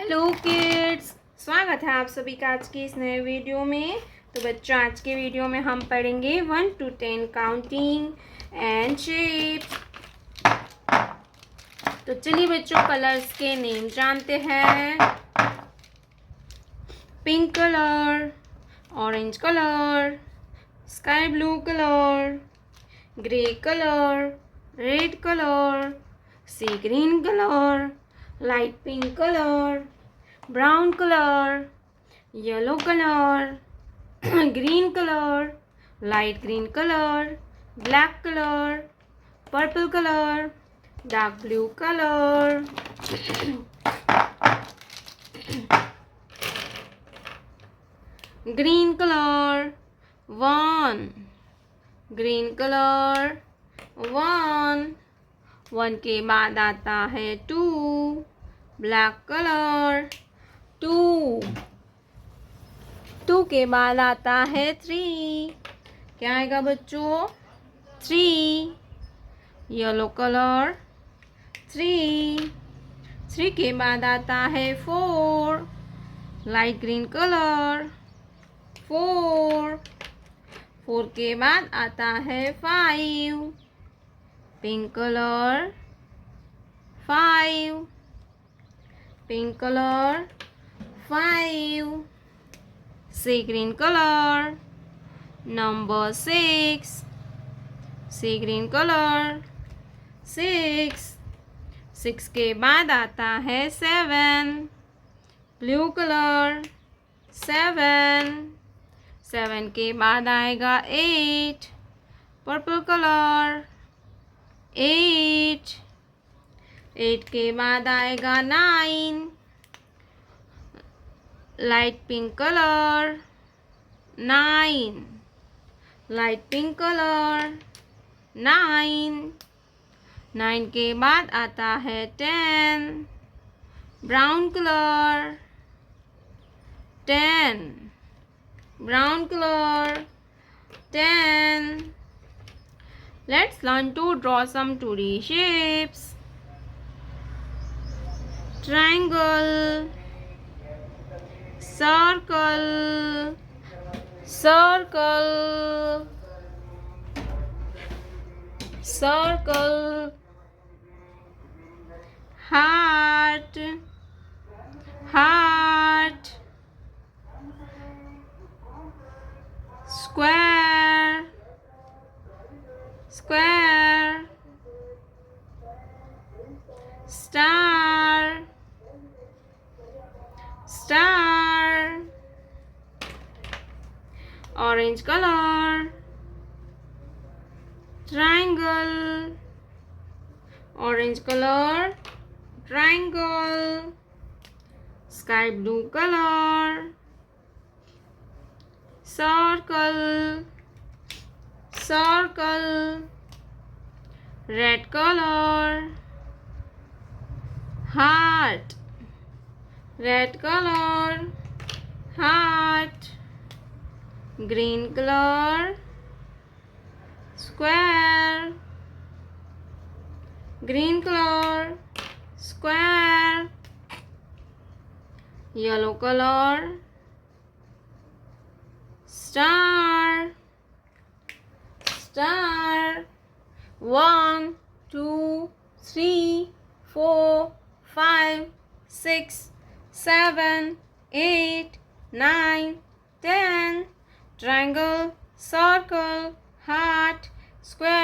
Hello kids, स्वागत है आप सभी का आज के इस नए वीडियो में। तो बच्चों, आज के वीडियो में हम पढ़ेंगे 1 to 10 काउंटिंग एंड शेप। तो चलिए बच्चों, कलर्स के नेम जानते हैं। Pink colour, orange colour, sky blue colour, grey colour, red colour, sea green colour, light pink colour, brown color, yellow color, green color, light green color, black color, purple color, dark blue color. Green color 1, green color 1, 1 के बाद आता है 2, black colour 2 के बाद आता है 3, क्या आएगा बच्चों? 3, येलो कलर 3 के बाद आता है 4, लाइट ग्रीन कलर 4 के बाद आता है 5, पिंक कलर 5, पिंक कलर 5, सी ग्रीन कलर नंबर 6, सी ग्रीन कलर 6 के बाद आता है 7, ब्लू कलर 7 के बाद आएगा 8, पर्पल कलर 8 के बाद आएगा 9, light pink colour 9, light pink colour 9 के बाद आता है 10, brown colour 10, brown colour 10. Let's learn to draw some 2D shapes. Triangle, circle, circle, circle, heart, heart, square, square, star, star, orange color, triangle, orange color, triangle, sky blue color, circle, circle, red color, heart, red color, heart, green color, square, green color, square, yellow color, star, star. 1, 2, 3, 4, 5, 6, 7, 8, 9, 10. Triangle, circle, heart, square.